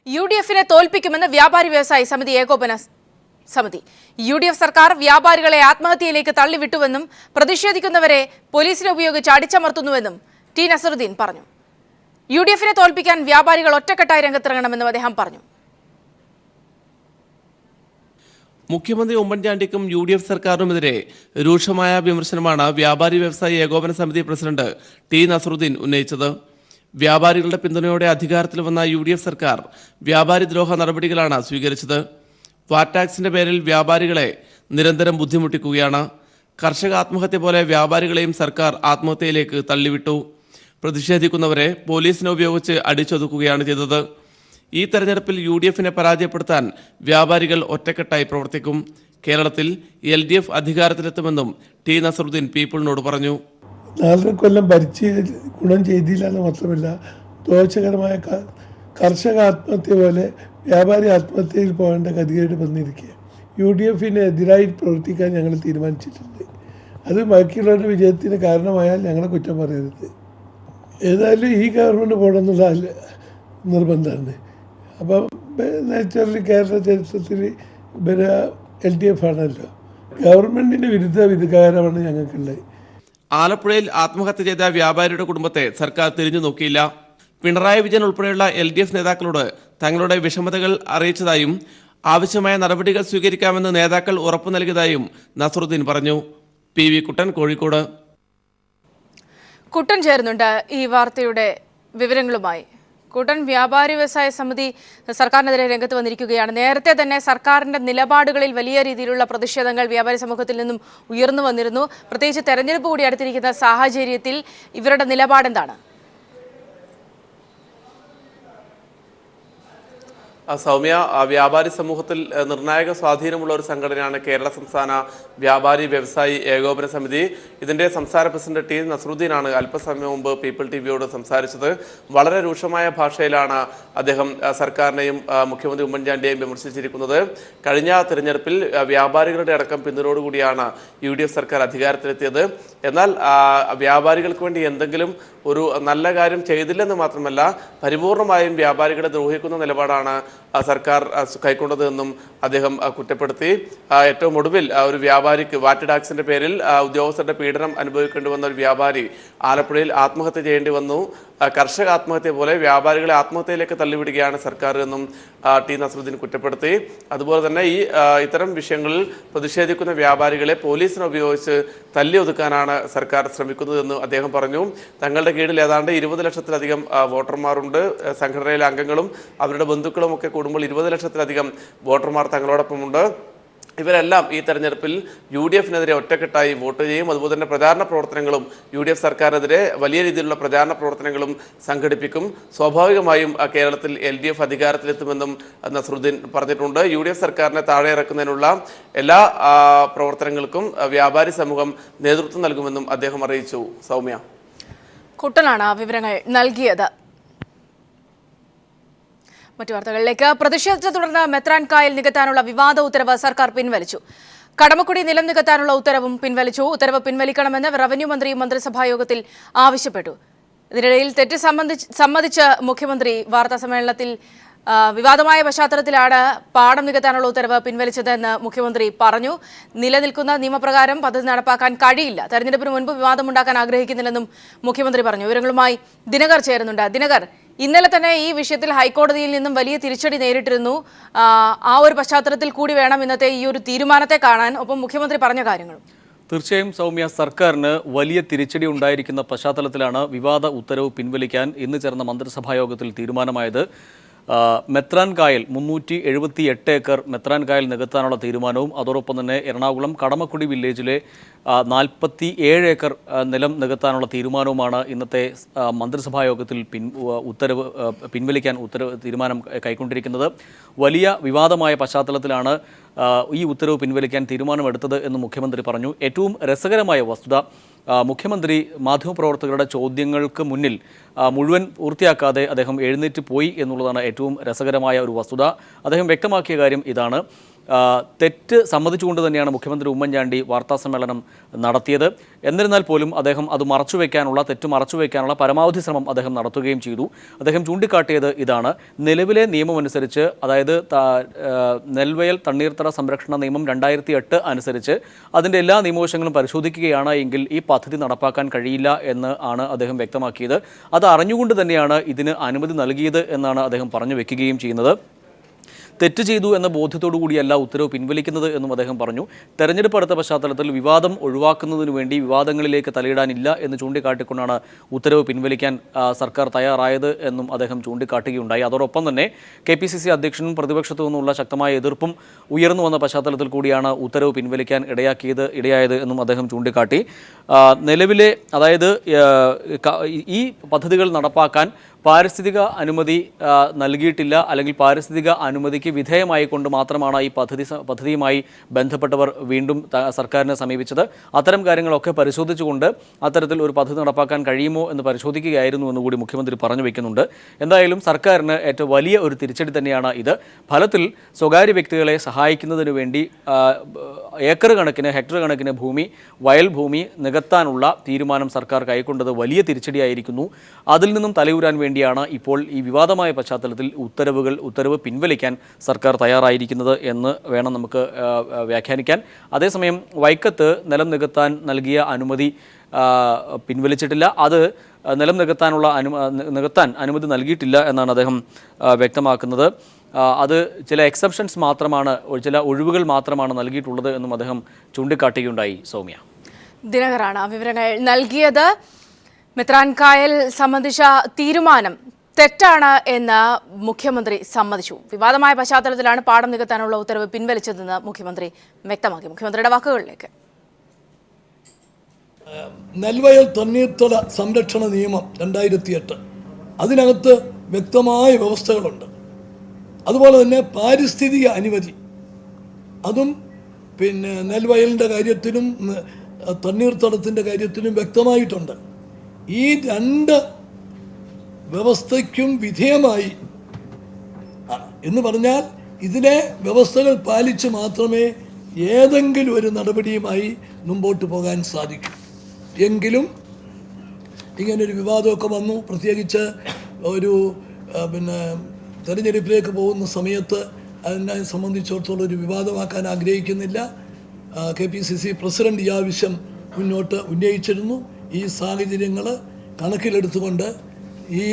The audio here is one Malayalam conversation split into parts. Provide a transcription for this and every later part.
UDF-നെ തോൽപ്പിക്കുമെന്ന് വ്യാപാരി വ്യവസായി സമിതി ഏകോപന സമിതി. UDF സർക്കാർ വ്യാപാരികളെ ആത്മഹത്യയിലേക്ക് തള്ളിവിട്ടുവെന്നും പ്രതിഷേധിക്കുന്നവരെ പോലീസിനെ ഉപയോഗിച്ച് അടിച്ചമർത്തുന്നുവെന്നും ടി നസറുദ്ദീൻ പറഞ്ഞു. UDF-നെ തോൽപ്പിക്കാൻ വ്യാപാരികൾ ഒറ്റക്കെട്ടായി രംഗത്തിറങ്ങണമെന്നും അദ്ദേഹം പറഞ്ഞു. മുഖ്യമന്ത്രി ഉമ്മൻചാണ്ടിക്കും UDF സർക്കാരിനുമെതിരെ രൂക്ഷമായ വിമർശനമാണ് വ്യാപാരി വ്യവസായി ഏകോപന സമിതി പ്രസിഡന്റ് ടി നസറുദ്ദീൻ ഉന്നയിച്ചത്. വ്യാപാരികളുടെ പിന്തുണയോടെ അധികാരത്തിൽ വന്ന UDF സർക്കാർ വ്യാപാരി ദ്രോഹ നടപടികളാണ് സ്വീകരിച്ചത്. വാറ്റ് ടാക്സിന്റെ പേരിൽ വ്യാപാരികളെ നിരന്തരം ബുദ്ധിമുട്ടിക്കുകയാണ്. കർഷക ആത്മഹത്യ പോലെ വ്യാപാരികളെയും സർക്കാർ ആത്മഹത്യയിലേക്ക് തള്ളിവിട്ടു. പ്രതിഷേധിക്കുന്നവരെ പോലീസിനെ ഉപയോഗിച്ച് അടിച്ചൊതുക്കുകയാണ് ചെയ്തത്. ഈ തെരഞ്ഞെടുപ്പിൽ UDF-നെ പരാജയപ്പെടുത്താൻ വ്യാപാരികൾ ഒറ്റക്കെട്ടായി പ്രവർത്തിക്കും. കേരളത്തിൽ LDF അധികാരത്തിലെത്തുമെന്നും ടി നസറുദ്ദീൻ പീപ്പിളിനോട് പറഞ്ഞു. 4 കൊല്ലം ഭരിച്ച് ഗുണം ചെയ്തില്ല എന്ന് മാത്രമല്ല, ദോഷകരമായ കർഷക ആത്മഹത്യ പോലെ വ്യാപാരി ആത്മഹത്യയിൽ പോകേണ്ട ഗതികേട് വന്നിരിക്കുക. UDF-ന് എതിരായി പ്രവർത്തിക്കാൻ ഞങ്ങൾ തീരുമാനിച്ചിട്ടുണ്ട്. അത് ബാക്കിയുള്ളവരുടെ വിജയത്തിന് കാരണമായാൽ ഞങ്ങളെ കുറ്റം പറയരുത്. ഏതായാലും ഈ ഗവൺമെൻറ് പോകണമെന്നുള്ള നിർബന്ധമാണ്. അപ്പം നാച്ചുറലി കേരള ചരിത്രത്തിൽ LDF ആണല്ലോ. ഗവൺമെൻറ്റിൻ്റെ വിരുദ്ധ വിധികാരമാണ് ഞങ്ങൾക്കുള്ളത്. ആലപ്പുഴയിൽ ആത്മഹത്യ ചെയ്ത വ്യാപാരിയുടെ കുടുംബത്തെ സർക്കാർ തിരിഞ്ഞു നോക്കിയില്ല. പിണറായി വിജയൻ ഉൾപ്പെടെയുള്ള LDF നേതാക്കളോട് തങ്ങളുടെ വിഷമതകൾ അറിയിച്ചതായും ആവശ്യമായ നടപടികൾ സ്വീകരിക്കാമെന്ന് നേതാക്കൾ ഉറപ്പു നൽകിയതായും നസറുദ്ദീൻ പറഞ്ഞു. PV കുട്ടൻ, കോഴിക്കോട്. കുട്ടൻ ചേരുന്നുണ്ട് ഈ വാർത്തയുടെ വിവരങ്ങളുമായി. കുട്ടൻ, വ്യാപാരി വ്യവസായ സമിതി സർക്കാരിനെതിരെ രംഗത്ത് വന്നിരിക്കുകയാണ്. നേരത്തെ തന്നെ സർക്കാരിന്റെ നിലപാടുകളിൽ വലിയ രീതിയിലുള്ള പ്രതിഷേധങ്ങൾ വ്യാപാരി സമൂഹത്തിൽ നിന്നും ഉയർന്നു വന്നിരുന്നു. പ്രത്യേകിച്ച് തെരഞ്ഞെടുപ്പ് കൂടി അടുത്തിരിക്കുന്ന സാഹചര്യത്തിൽ ഇവരുടെ നിലപാടെന്താണ്? സൗമ്യ, വ്യാപാരി സമൂഹത്തിൽ നിർണായക സ്വാധീനമുള്ള ഒരു സംഘടനയാണ് കേരള സംസ്ഥാന വ്യാപാരി വ്യവസായി ഏകോപന സമിതി. ഇതിന്റെ സംസ്ഥാന പ്രസിഡന്റ് ടി നസറുദ്ദീനാണ് അല്പസമയം മുമ്പ് പീപ്പിൾ TVയോട് സംസാരിച്ചത്. വളരെ രൂക്ഷമായ ഭാഷയിലാണ് അദ്ദേഹം സർക്കാരിനെയും മുഖ്യമന്ത്രി ഉമ്മൻചാണ്ടിയെയും വിമർശിച്ചിരിക്കുന്നത്. കഴിഞ്ഞ തിരഞ്ഞെടുപ്പിൽ വ്യാപാരികളുടെ അടക്കം പിന്തുണയോടുകൂടിയാണ് UDF സർക്കാർ അധികാരത്തിലെത്തിയത്. എന്നാൽ വ്യാപാരികൾക്ക് വേണ്ടി എന്തെങ്കിലും ഒരു നല്ല കാര്യം ചെയ്തില്ലെന്ന് മാത്രമല്ല, പരിപൂർണമായും വ്യാപാരികളെ ദ്രോഹിക്കുന്ന നിലപാടാണ് സർക്കാർ കൈക്കൊണ്ടത് എന്നും അദ്ദേഹം കുറ്റപ്പെടുത്തി. ഏറ്റവും ഒടുവിൽ ഒരു വ്യാപാരിക്ക് വാറ്റ് ടാക്സിന്റെ പേരിൽ ഉദ്യോഗസ്ഥരുടെ പീഡനം അനുഭവിക്കേണ്ടി വന്ന ഒരു വ്യാപാരി ആലപ്പുഴയിൽ ആത്മഹത്യ ചെയ്യേണ്ടി വന്നു. കർഷക ആത്മഹത്യ പോലെ വ്യാപാരികളെ ആത്മഹത്യയിലേക്ക് തള്ളിവിടുകയാണ് സർക്കാർ എന്നും ടി നസറുദ്ദീൻ കുറ്റപ്പെടുത്തി. അതുപോലെ തന്നെ ഇത്തരം വിഷയങ്ങളിൽ പ്രതിഷേധിക്കുന്ന വ്യാപാരികളെ പോലീസിനെ ഉപയോഗിച്ച് തല്ലി ഒതുക്കാനാണ് സർക്കാർ ശ്രമിക്കുന്നതെന്ന് അദ്ദേഹം പറഞ്ഞു. തങ്ങളുടെ കീഴിൽ ഏതാണ്ട് 20 ലക്ഷത്തിലധികം വോട്ടർമാരുണ്ട്. സംഘടനയിലെ അംഗങ്ങളും അവരുടെ ബന്ധുക്കളും ഒക്കെ കൂടുമ്പോൾ 20 ലക്ഷത്തിലധികം വോട്ടർമാർ തങ്ങളോടൊപ്പമുണ്ട്. ഇവരെല്ലാം ഈ തെരഞ്ഞെടുപ്പിൽ UDF-നെതിരെ ഒറ്റക്കെട്ടായി വോട്ട് ചെയ്യും. അതുപോലെ തന്നെ പ്രചാരണ പ്രവർത്തനങ്ങളും UDF സർക്കാരിനെതിരെ വലിയ രീതിയിലുള്ള പ്രചാരണ പ്രവർത്തനങ്ങളും സംഘടിപ്പിക്കും. സ്വാഭാവികമായും കേരളത്തിൽ LDF അധികാരത്തിലെത്തുമെന്നും നസറുദ്ദീൻ പറഞ്ഞിട്ടുണ്ട്. UDF സർക്കാരിനെ താഴെ ഇറക്കുന്നതിനുള്ള എല്ലാ പ്രവർത്തനങ്ങൾക്കും വ്യാപാരി സമൂഹം നേതൃത്വം നൽകുമെന്നും അദ്ദേഹം അറിയിച്ചു. സൗമ്യ, കുട്ടനാണ് വിവരങ്ങൾ നൽകിയത്. മറ്റു വാർത്തകളിലേക്ക്. പ്രതിഷേധത്തെ തുടർന്ന് മെത്രാൻ കായൽ നികത്താനുള്ള വിവാദ ഉത്തരവ് സർക്കാർ പിൻവലിച്ചു. കടമക്കുടി നിലം നികത്താനുള്ള ഉത്തരവും പിൻവലിച്ചു. ഉത്തരവ് പിൻവലിക്കണമെന്ന് റവന്യൂ മന്ത്രി മന്ത്രിസഭായോഗത്തിൽ ആവശ്യപ്പെട്ടു. ഇതിനിടയിൽ തെറ്റ് സമ്മതിച്ച് മുഖ്യമന്ത്രി വാർത്താസമ്മേളനത്തിൽ വിവാദമായ പശ്ചാത്തലത്തിലാണ് പാടം നികത്താനുള്ള ഉത്തരവ് പിൻവലിച്ചതെന്ന് മുഖ്യമന്ത്രി പറഞ്ഞു. നിലനിൽക്കുന്ന നിയമപ്രകാരം പദ്ധതി നടപ്പാക്കാൻ കഴിയില്ല. തെരഞ്ഞെടുപ്പിന് മുൻപ് വിവാദമുണ്ടാക്കാൻ ആഗ്രഹിക്കുന്നില്ലെന്നും മുഖ്യമന്ത്രി പറഞ്ഞു. വിവരങ്ങളുമായി ദിനകർ ചേരുന്നുണ്ട്. ദിനകർ, ഇന്നലെ തന്നെ ഈ വിഷയത്തിൽ ഹൈക്കോടതിയിൽ നിന്നും വലിയ തിരിച്ചടി നേരിട്ടിരുന്നു. ആ ഒരു പശ്ചാത്തലത്തിൽ കൂടി വേണം ഇന്നത്തെ ഈ ഒരു തീരുമാനത്തെ കാണാൻ. ഒപ്പം മുഖ്യമന്ത്രി പറഞ്ഞ കാര്യങ്ങളും. തീർച്ചയായും സൗമ്യ, സർക്കാരിന് വലിയ തിരിച്ചടി ഉണ്ടായിരിക്കുന്ന പശ്ചാത്തലത്തിലാണ് വിവാദ ഉത്തരവ് പിൻവലിക്കാൻ ഇന്ന് ചേർന്ന മന്ത്രിസഭാ യോഗത്തിൽ തീരുമാനമായത്. മെത്രാൻ കായൽ 378 ഏക്കർ മെത്രാൻ കായൽ നികത്താനുള്ള തീരുമാനവും അതോടൊപ്പം തന്നെ എറണാകുളം കടമക്കുടി വില്ലേജിലെ 47 ഏക്കർ നിലം നികത്താനുള്ള തീരുമാനവുമാണ് ഇന്നത്തെ മന്ത്രിസഭാ യോഗത്തിൽ പിൻവലിക്കാൻ തീരുമാനം കൈക്കൊണ്ടിരിക്കുന്നത്. വലിയ വിവാദമായ പശ്ചാത്തലത്തിലാണ് ഈ ഉത്തരവ് പിൻവലിക്കാൻ തീരുമാനമെടുത്തത് എന്ന് മുഖ്യമന്ത്രി പറഞ്ഞു. ഏറ്റവും രസകരമായ വസ്തുത, മുഖ്യമന്ത്രി മാധ്യമപ്രവർത്തകരുടെ ചോദ്യങ്ങൾക്ക് മുന്നിൽ മുഴുവൻ പൂർത്തിയാക്കാതെ അദ്ദേഹം എഴുന്നേറ്റ് പോയി എന്നുള്ളതാണ് ഏറ്റവും രസകരമായ ഒരു വസ്തുത. അദ്ദേഹം വ്യക്തമാക്കിയ കാര്യം ഇതാണ്: തെറ്റ് സമ്മതിച്ചുകൊണ്ട് തന്നെയാണ് മുഖ്യമന്ത്രി ഉമ്മൻചാണ്ടി വാർത്താസമ്മേളനം നടത്തിയത്. എന്നിരുന്നാൽ പോലും അദ്ദേഹം അത് തെറ്റ് മറച്ചുവെക്കാനുള്ള പരമാവധി ശ്രമം അദ്ദേഹം നടത്തുകയും ചെയ്തു. അദ്ദേഹം ചൂണ്ടിക്കാട്ടിയത് ഇതാണ്: നിലവിലെ നിയമമനുസരിച്ച്, അതായത് നെൽവയൽ തണ്ണീർത്തട സംരക്ഷണ നിയമം 2008 അനുസരിച്ച് അതിൻ്റെ എല്ലാ നിയമവശങ്ങളും പരിശോധിക്കുകയാണ് എങ്കിൽ ഈ പദ്ധതി നടപ്പാക്കാൻ കഴിയില്ല എന്ന് ആണ് അദ്ദേഹം വ്യക്തമാക്കിയത്. അത് അറിഞ്ഞുകൊണ്ട് തന്നെയാണ് ഇതിന് അനുമതി നൽകിയത് എന്നാണ് അദ്ദേഹം പറഞ്ഞു വെക്കുകയും ചെയ്യുന്നത്. തെറ്റ് ചെയ്തു എന്ന ബോധ്യത്തോടു കൂടിയല്ല ഉത്തരവ് പിൻവലിക്കുന്നത് എന്നും അദ്ദേഹം പറഞ്ഞു. തെരഞ്ഞെടുപ്പ് അടുത്ത പശ്ചാത്തലത്തിൽ വിവാദം ഒഴിവാക്കുന്നതിനു വേണ്ടി വിവാദങ്ങളിലേക്ക് തലയിടാനില്ല എന്ന് ചൂണ്ടിക്കാട്ടിക്കൊണ്ടാണ് ഉത്തരവ് പിൻവലിക്കാൻ സർക്കാർ തയ്യാറായത് എന്നും അദ്ദേഹം ചൂണ്ടിക്കാട്ടുകയുണ്ടായി. അതോടൊപ്പം തന്നെ KPCC അധ്യക്ഷനും പ്രതിപക്ഷത്തു നിന്നുള്ള ശക്തമായ എതിർപ്പും ഉയർന്നു വന്ന പശ്ചാത്തലത്തിൽ കൂടിയാണ് ഉത്തരവ് പിൻവലിക്കാൻ ഇടയായത് എന്നും അദ്ദേഹം ചൂണ്ടിക്കാട്ടി. നിലവിലെ, അതായത് ഈ പദ്ധതികൾ നടപ്പാക്കാൻ പാരിസ്ഥിതിക അനുമതി നൽകിയിട്ടില്ല, അല്ലെങ്കിൽ പാരിസ്ഥിതിക അനുമതിക്ക് വിധേയമായി കൊണ്ട് മാത്രമാണ് ഈ പദ്ധതിയുമായി ബന്ധപ്പെട്ടവർ വീണ്ടും സർക്കാരിനെ സമീപിച്ചത്. അത്തരം കാര്യങ്ങളൊക്കെ പരിശോധിച്ചുകൊണ്ട് അത്തരത്തിൽ ഒരു പദ്ധതി നടപ്പാക്കാൻ കഴിയുമോ എന്ന് പരിശോധിക്കുകയായിരുന്നു എന്നുകൂടി മുഖ്യമന്ത്രി പറഞ്ഞു വയ്ക്കുന്നുണ്ട്. എന്തായാലും സർക്കാരിന് ഏറ്റവും വലിയ ഒരു തിരിച്ചടി തന്നെയാണ് ഇത്. ഫലത്തിൽ സ്വകാര്യ വ്യക്തികളെ സഹായിക്കുന്നതിന് വേണ്ടി ഹെക്ടർ കണക്കിന് വയൽ ഭൂമി നികത്താനുള്ള തീരുമാനം സർക്കാർ കൈക്കൊണ്ടത് വലിയ തിരിച്ചടിയായിരിക്കുന്നു. അതിൽ നിന്നും തലയൂരാൻ വേണ്ടിയാണ് ഇപ്പോൾ ഈ വിവാദമായ പശ്ചാത്തലത്തിൽ ഉത്തരവ് പിൻവലിക്കാൻ സർക്കാർ തയ്യാറായിരിക്കുന്നത് എന്ന് വേണം നമുക്ക് വ്യാഖ്യാനിക്കാൻ. അതേസമയം വൈക്കത്ത് നിലം നികത്താൻ നൽകിയ അനുമതി പിൻവലിച്ചിട്ടില്ല. അത് നിലം നികത്താൻ അനുമതി നൽകിയിട്ടില്ല എന്നാണ് അദ്ദേഹം വ്യക്തമാക്കുന്നത്. അത് ചില എക്സെപ്ഷൻസ് മാത്രമാണ്, ചില ഒഴിവുകൾ മാത്രമാണ് നൽകിയിട്ടുള്ളത് എന്നും അദ്ദേഹം ചൂണ്ടിക്കാട്ടുകയുണ്ടായി. സൗമ്യ, ദിനകറാണ് വിവരങ്ങൾ നൽകിയത്. മെത്രാൻ കായൽ സംബന്ധിച്ച തീരുമാനം തെറ്റാണ് എന്ന് മുഖ്യമന്ത്രി സമ്മതിച്ചു. വിവാദമായ പശ്ചാത്തലത്തിലാണ് പാടം നികത്താനുള്ള ഉത്തരവ് പിൻവലിച്ചതെന്ന് മുഖ്യമന്ത്രി വ്യക്തമാക്കി. മുഖ്യമന്ത്രിയുടെ വാക്കുകളിലേക്ക്. നെൽവയൽ തണ്ണീർത്തട സംരക്ഷണ നിയമം 2008, അതിനകത്ത് വ്യക്തമായ വ്യവസ്ഥകളുണ്ട്. അതുപോലെ തന്നെ പാരിസ്ഥിതിക അനുമതി, അതും നെൽവയലിൻ്റെ കാര്യത്തിലും തണ്ണീർത്തടത്തിൻ്റെ കാര്യത്തിലും വ്യക്തമായിട്ടുണ്ട്. ഈ രണ്ട് വ്യവസ്ഥയ്ക്കും വിധേയമായി എന്ന് പറഞ്ഞാൽ ഇതിലെ വ്യവസ്ഥകൾ പാലിച്ച് മാത്രമേ ഏതെങ്കിലും ഒരു നടപടിയുമായി മുമ്പോട്ട് പോകാൻ സാധിക്കൂ. എങ്കിലും ഇങ്ങനൊരു വിവാദമൊക്കെ വന്നു, പ്രത്യേകിച്ച് ഒരു തെരഞ്ഞെടുപ്പിലേക്ക് പോകുന്ന സമയത്ത് അതിനെ സംബന്ധിച്ചിടത്തോളം ഒരു വിവാദമാക്കാൻ ആഗ്രഹിക്കുന്നില്ല. KPCC പ്രസിഡന്റ് ഈ ആവശ്യം മുന്നോട്ട് ഉന്നയിച്ചിരുന്നു. ഈ സാഹചര്യങ്ങൾ കണക്കിലെടുത്തുകൊണ്ട് ഈ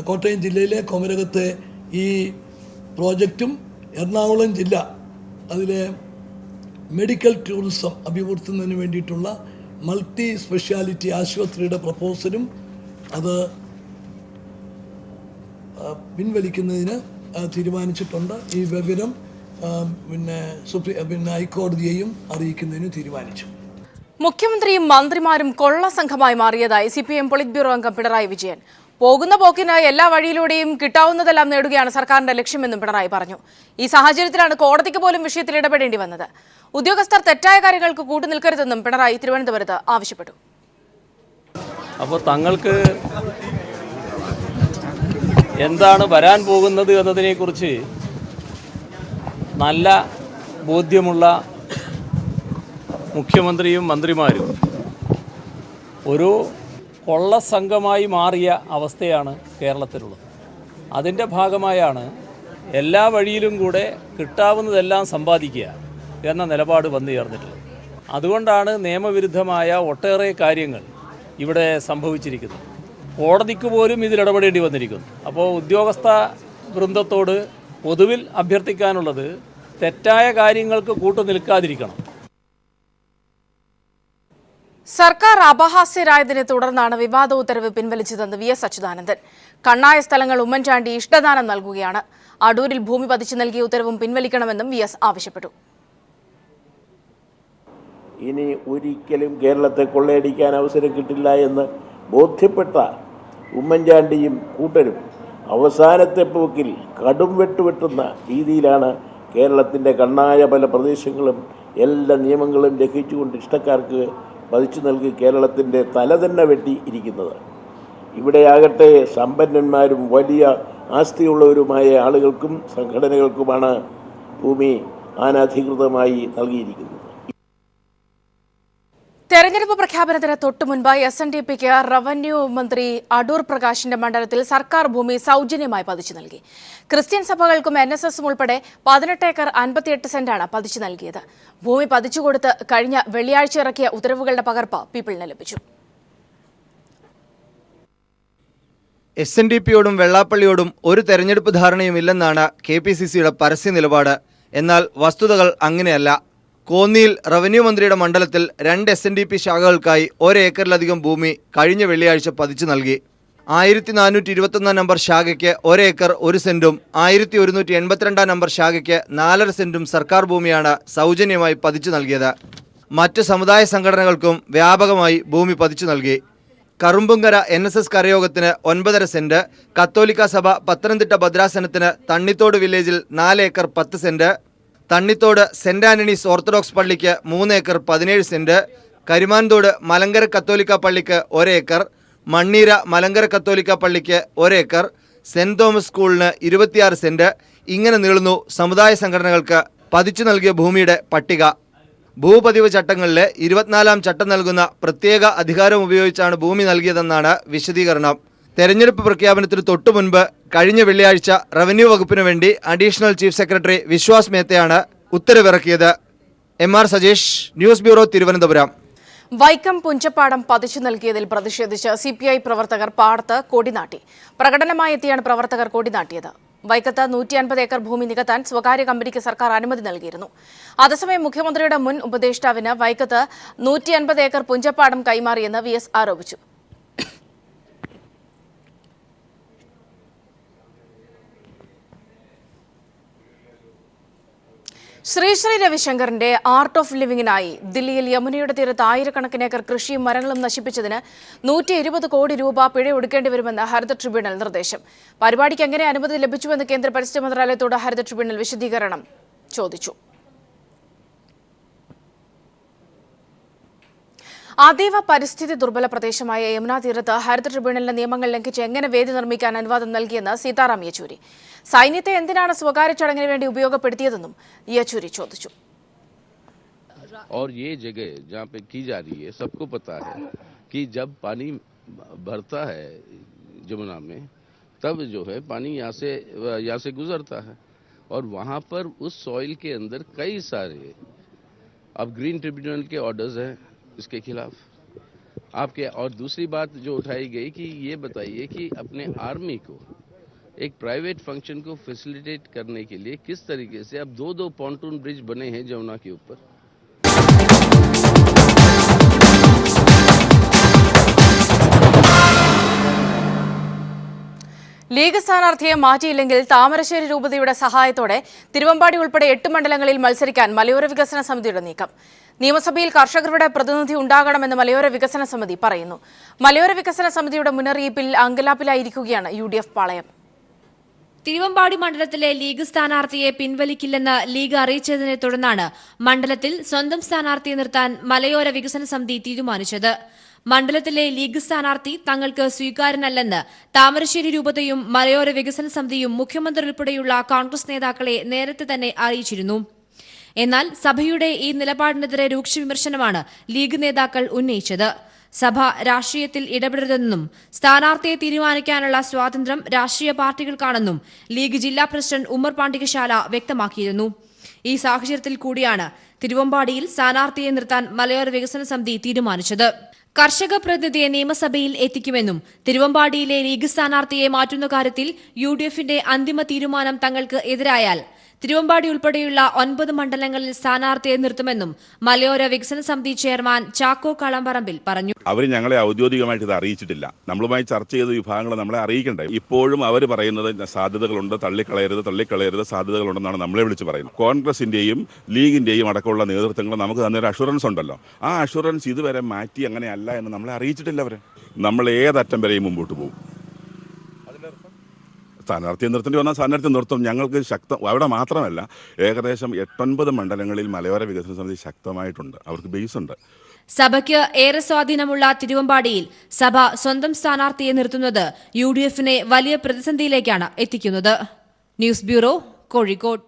കോട്ടയം ജില്ലയിലെ കോമരകത്തെ ഈ പ്രോജക്റ്റും എറണാകുളം ജില്ല അതിലെ മെഡിക്കൽ ടൂറിസം അഭിവൃദ്ധിക്കുന്നതിന് വേണ്ടിയിട്ടുള്ള മൾട്ടി സ്പെഷ്യാലിറ്റി ആശുപത്രിയുടെ പ്രപ്പോസലും അത് പിൻവലിക്കുന്നതിന് തീരുമാനിച്ചിട്ടുണ്ട്. ഈ വിവരം ഹൈക്കോടതിയെയും അറിയിക്കുന്നതിന് തീരുമാനിച്ചു. മുഖ്യമന്ത്രിയും മന്ത്രിമാരും കൊള്ളസംഘമായി മാറിയതായി CPM പൊളിറ്റ് ബ്യൂറോ അംഗം പിണറായി വിജയൻ. പോകുന്ന പോക്കിന് എല്ലാ വഴിയിലൂടെയും കിട്ടാവുന്നതെല്ലാം നേടുകയാണ് സർക്കാരിന്റെ ലക്ഷ്യമെന്നും പിണറായി പറഞ്ഞു. ഈ സാഹചര്യത്തിലാണ് കോടതിക്ക് പോലും വിഷയത്തിൽ ഇടപെടേണ്ടി വന്നത്. ഉദ്യോഗസ്ഥർ തെറ്റായ കാര്യങ്ങൾക്ക് കൂട്ടുനിൽക്കരുതെന്നും പിണറായി തിരുവനന്തപുരത്ത് ആവശ്യപ്പെട്ടു. അപ്പോൾ തങ്ങൾക്ക് എന്താണ് വരാൻ പോകുന്നത് എന്നതിനെക്കുറിച്ച് നല്ല ബോധ്യമുള്ള മുഖ്യമന്ത്രിയും മന്ത്രിമാരും ഒരു കൊള്ളസംഘമായി മാറിയ അവസ്ഥയാണ് കേരളത്തിലുള്ളത്. അതിൻ്റെ ഭാഗമായാണ് എല്ലാ വഴിയിലും കൂടെ കിട്ടാവുന്നതെല്ലാം സമ്പാദിക്കുക എന്ന നിലപാട് വന്നു ചേർന്നിട്ടുള്ളത്. അതുകൊണ്ടാണ് നിയമവിരുദ്ധമായ ഒട്ടേറെ കാര്യങ്ങൾ ഇവിടെ സംഭവിച്ചിരിക്കുന്നത്. കോടതിക്ക് പോലും ഇതിൽ ഇടപെടേണ്ടി വന്നിരിക്കുന്നു. അപ്പോൾ ഉദ്യോഗസ്ഥ വൃന്ദത്തോട് പൊതുവിൽ അഭ്യർത്ഥിക്കാനുള്ളത് തെറ്റായ കാര്യങ്ങൾക്ക് കൂട്ടുനിൽക്കാതിരിക്കണം. സർക്കാർ അപഹാസ്യരായതിനെ തുടർന്നാണ് വിവാദ ഉത്തരവ് പിൻവലിച്ചതെന്ന് VS അച്യുതാനന്ദൻ. കണ്ണായ സ്ഥലങ്ങൾ ഉമ്മൻചാണ്ടി ഇഷ്ടദാനം നൽകുകയാണ്. അടൂരിൽ ഭൂമി പതിച്ചു നൽകിയ ഉത്തരവും പിൻവലിക്കണമെന്നും VS ആവശ്യപ്പെട്ടു. ഇനി ഒരിക്കലും കേരളത്തെ കൊള്ളയടിക്കാൻ അവസരം കിട്ടില്ല എന്ന് ബോധ്യപ്പെട്ട ഉമ്മൻചാണ്ടിയും കൂട്ടരും അവസാനത്തെ പോക്കിൽ കടും വെട്ടുവെട്ടുന്ന രീതിയിലാണ് കേരളത്തിൻ്റെ കണ്ണായ പല പ്രദേശങ്ങളും എല്ലാ നിയമങ്ങളും ലംഘിച്ചുകൊണ്ട് ഇഷ്ടക്കാർക്ക് പതിച്ചു നൽകി കേരളത്തിൻ്റെ തല തന്നെ വെട്ടി ഇരിക്കുന്നത്. ഇവിടെയാകട്ടെ സമ്പന്നന്മാരും വലിയ ആസ്തിയുള്ളവരുമായ ആളുകൾക്കും സംഘടനകൾക്കുമാണ് ഭൂമി അനധികൃതമായി നൽകിയിരിക്കുന്നത്. തെരഞ്ഞെടുപ്പ് പ്രഖ്യാപനത്തിന് തൊട്ടുമുൻപ് SNDPക്ക് റവന്യൂ മന്ത്രി അടൂർ പ്രകാശിന്റെ മണ്ഡലത്തിൽ സർക്കാർ ഭൂമി സൗജന്യമായി പതിച്ചു നൽകി. ക്രിസ്ത്യൻ സഭകൾക്കും NSSും ഉൾപ്പെടെ 18 ഏക്കർ 58 സെന്റാണ് പതിച്ചു നൽകിയത്. ഭൂമി പതിച്ചുകൊടുത്ത് കഴിഞ്ഞ വെള്ളിയാഴ്ച ഇറക്കിയ ഉത്തരവുകളുടെ പകർപ്പ് പീപ്പിളിന് ലഭിച്ചു. SNDPയോടും വെള്ളാപ്പള്ളിയോടും ഒരു തെരഞ്ഞെടുപ്പ് ധാരണയുമില്ലെന്നാണ് KPCCയുടെ പരസ്യ നിലപാട്. എന്നാൽ വസ്തുതകൾ അങ്ങനെയല്ല. കോന്നിയിൽ റവന്യൂ മന്ത്രിയുടെ മണ്ഡലത്തിൽ 2 SNDP ശാഖകൾക്കായി 1 ഏക്കറിലധികം ഭൂമി കഴിഞ്ഞ വെള്ളിയാഴ്ച പതിച്ചു നൽകി. 1421 നമ്പർ ശാഖയ്ക്ക് 1 ഏക്കർ 1 സെന്റും 1182 നമ്പർ ശാഖയ്ക്ക് 4.5 സെന്റും സർക്കാർ ഭൂമിയാണ് സൗജന്യമായി പതിച്ചു നൽകിയത്. മറ്റ് സമുദായ സംഘടനകൾക്കും വ്യാപകമായി ഭൂമി പതിച്ചു നൽകി. കറുമ്പുങ്കര NSS കരയോഗത്തിന് 9.5 സെന്റ്, കത്തോലിക്ക സഭ പത്തനംതിട്ട ഭദ്രാസനത്തിന് തണ്ണിത്തോട് വില്ലേജിൽ 4 acre 10 cent, Thannithode Saint Antony's Orthodox പള്ളിക്ക് 3 ഏക്കർ 17 സെന്റ്, കരിമാൻതോട് മലങ്കര കത്തോലിക്ക പള്ളിക്ക് 1 ഏക്കർ, മണ്ണീര മലങ്കര കത്തോലിക്ക പള്ളിക്ക് 1 ഏക്കർ, സെന്റ് തോമസ് സ്കൂളിന് 26 സെന്റ്, ഇങ്ങനെ നീളുന്നു സമുദായ സംഘടനകൾക്ക് പതിച്ചു നൽകിയ ഭൂമിയുടെ പട്ടിക. ഭൂപതിവ് ചട്ടങ്ങളിലെ 24-ാം ചട്ടം നൽകുന്ന പ്രത്യേക അധികാരം ഉപയോഗിച്ചാണ് ഭൂമി നൽകിയതെന്നാണ് വിശദീകരണം. തെരഞ്ഞെടുപ്പ് പ്രഖ്യാപനത്തിന് തൊട്ടു മുൻപ് കഴിഞ്ഞ വെള്ളിയാഴ്ച റവന്യൂ വകുപ്പിനു വേണ്ടി അഡീഷണൽ ചീഫ് സെക്രട്ടറി വിശ്വാസ് മേത്തയാണ് ഉത്തരവിറക്കിയത്. MR Sajesh, news bureau, Thiruvananthapuram. Vaikom പുഞ്ചപ്പാടം പതിച്ചു നൽകിയതിൽ പ്രതിഷേധിച്ച് CPI പ്രവർത്തകർ പാടത്ത് കൊടിനാട്ടി. പ്രകടനമായി എത്തിയാണ് പ്രവർത്തകർ കൊടിനാട്ടിയത്. വൈക്കത്ത് 150 ഏക്കർ ഭൂമി നികത്താൻ സ്വകാര്യ കമ്പനിക്ക് സർക്കാർ അനുമതി നൽകിയിരുന്നു. അതേസമയം മുഖ്യമന്ത്രിയുടെ മുൻ ഉപദേഷ്ടാവിന് വൈക്കത്ത് 150 ഏക്കർ പുഞ്ചപ്പാടം കൈമാറിയെന്ന് VS ആരോപിച്ചു. ശ്രീ രവിശങ്കറിന്റെ ആർട്ട് ഓഫ് ലിവിംഗിനായി ദില്ലിയിൽ യമുനയുടെ തീരത്ത് ആയിരക്കണക്കിന് ഏക്കർ കൃഷിയും മരങ്ങളും നശിപ്പിച്ചതിന് 120 കോടി രൂപ പിഴ ഒടുക്കേണ്ടി വരുമെന്ന് ഹരിത ട്രിബ്യൂണൽ നിർദ്ദേശം. പരിപാടിക്ക് എങ്ങനെ അനുമതി ലഭിച്ചുവെന്ന് കേന്ദ്ര പരിസ്ഥിതി മന്ത്രാലയത്തോട് ഹരിത ട്രിബ്യൂണൽ വിശദീകരണം ചോദിച്ചു. അതീവ പരിസ്ഥിതി ദുർബല പ്രദേശമായ യമുന തീരത്ത് ഹരിത ട്രിബ്യൂണലിന്റെ നിയമങ്ങൾ ലംഘിച്ച് എങ്ങനെ വേദി നിർമ്മിക്കാൻ അനുവാദം നൽകിയെന്ന് സീതാറാം യെച്ചൂരി. സൈന്യത്തെ എന്തിനാണ് സ്വകാര്യ ചടങ്ങിന് വേണ്ടി ഉപയോഗപ്പെടുത്തിയതെന്നും യെച്ചൂരി ചോദിച്ചു. और ये जगह जहाँ पे की जा रही है, सबको पता है कि जब पानी भरता है यमुना में, तब जो है पानी यहाँ से गुजरता है और वहाँ पर उस सॉइल के अंदर कई सारे अब ग्रीन ट्रिब्यूनल के ऑर्डर्स हैं इसके खिलाफ आपके। और दूसरी बात जो उठाई गई कि ये बताइए कि अपने आर्मी को एक प्राइवेट फंक्शन को फैसिलिटेट करने के लिए किस तरीके से अब 2 पॉन्टून ब्रिज बने हैं जमुना के ऊपर। ലീഗ് സ്ഥാനാർത്ഥിയെ മാറ്റിയില്ലെങ്കിൽ താമരശ്ശേരി രൂപതയുടെ സഹായത്തോടെ തിരുവമ്പാടി ഉൾപ്പെടെ 8 മണ്ഡലങ്ങളിൽ മത്സരിക്കാൻ മലയോര വികസന സമിതിയുടെ നീക്കം. നിയമസഭയിൽ കർഷകരുടെ പ്രതിനിധി ഉണ്ടാകണമെന്ന് മലയോര വികസന സമിതി പറയുന്നു. മലയോര വികസന സമിതിയുടെ മുന്നറിയിപ്പിൽ അങ്കലാപ്പിലായിരിക്കുകയാണ് UDF പാളയം. തിരുവമ്പാടി മണ്ഡലത്തിലെ ലീഗ് സ്ഥാനാർത്ഥിയെ പിൻവലിക്കില്ലെന്ന് ലീഗ് അറിയിച്ചതിനെ തുടർന്നാണ് മണ്ഡലത്തിൽ സ്വന്തം സ്ഥാനാർത്ഥിയെ നിർത്താൻ മലയോര വികസന സമിതി തീരുമാനിച്ചത്. മണ്ഡലത്തിലെ ലീഗ് സ്ഥാനാർത്ഥി തങ്ങൾക്ക് സ്വീകാര്യനല്ലെന്ന് താമരശ്ശേരി രൂപതയും മലയോര വികസന സമിതിയും മുഖ്യമന്ത്രി ഉൾപ്പെടെയുള്ള കോൺഗ്രസ് നേതാക്കളെ നേരത്തെ തന്നെ അറിയിച്ചിരുന്നു. എന്നാൽ സഭയുടെ ഈ നിലപാടിനെതിരെ രൂക്ഷ വിമർശനമാണ് ലീഗ് നേതാക്കൾ ഉന്നയിച്ചത്. സഭ രാഷ്ട്രീയത്തിൽ ഇടപെടരുതെന്നും സ്ഥാനാർത്ഥിയെ തീരുമാനിക്കാനുള്ള സ്വാതന്ത്ര്യം രാഷ്ട്രീയ പാർട്ടികൾക്കാണെന്നും ലീഗ് ജില്ലാ പ്രസിഡന്റ് ഉമ്മർ പാണ്ടികശാല വ്യക്തമാക്കിയിരുന്നു. ഈ സാഹചര്യത്തിൽ കൂടിയാണ് തിരുവമ്പാടിയിൽ സ്ഥാനാർത്ഥിയെ നിർത്താൻ മലയോര വികസന സമിതി തീരുമാനിച്ചത്. കർഷക പ്രതിനിധിയെ നിയമസഭയിൽ എത്തിക്കുമെന്നും തിരുവമ്പാടിയിലെ ലീഗ് സ്ഥാനാർത്ഥിയെ മാറ്റുന്ന കാര്യത്തിൽ UDFന്റെ അന്തിമ തീരുമാനം തങ്ങൾക്ക് എതിരായാൽ തിരുവമ്പാടി ഉൾപ്പെടെയുള്ള 9 മണ്ഡലങ്ങളിൽ സ്ഥാനാർത്ഥിയെ നിർത്തുമെന്നും മലയോര വികസന സമിതി ചെയർമാൻ ചാക്കോ കളമ്പറമ്പിൽ പറഞ്ഞു. അവർ ഞങ്ങളെ ഔദ്യോഗികമായിട്ട് ഇത് അറിയിച്ചിട്ടില്ല. നമ്മളുമായി ചർച്ച ചെയ്ത വിഭാഗങ്ങൾ നമ്മളെ അറിയിക്കണ്ടേ. ഇപ്പോഴും അവർ പറയുന്നത് സാധ്യതകളുണ്ട്, തള്ളിക്കളയരുത്, സാധ്യതകളുണ്ടെന്നാണ് നമ്മളെ വിളിച്ച് പറയുന്നത്. കോൺഗ്രസിന്റെയും ലീഗിന്റെയും അടക്കമുള്ള നേതൃത്വങ്ങൾ നമുക്ക് തന്നൊരു അഷുറൻസ് ഉണ്ടല്ലോ. ആ അഷുറൻസ് ഇതുവരെ മാറ്റി അങ്ങനെയല്ല എന്ന് നമ്മളെ അറിയിച്ചിട്ടില്ല. നമ്മൾ ഏതറ്റം വരെയും മുമ്പോട്ട് പോകും. സ്ഥാനാർത്ഥിയെ നിർത്തേണ്ടി വന്നാൽ സ്ഥാനാർത്ഥി നിർത്തും. ഞങ്ങൾക്ക് അവിടെ മാത്രമല്ല, ഏകദേശം 8-9 മണ്ഡലങ്ങളിൽ മലയോര വികസന സമിതി ശക്തമായിട്ടുണ്ട്. അവർക്ക് ബേസ് ഉണ്ട്. സഭയ്ക്ക് ഏറെ സ്വാധീനമുള്ള തിരുവമ്പാടിയിൽ സഭ സ്വന്തം സ്ഥാനാർത്ഥിയെ നിർത്തുന്നത് UDFനെ വലിയ പ്രതിസന്ധിയിലേക്കാണ് എത്തിക്കുന്നത്. News bureau, Kozhikode.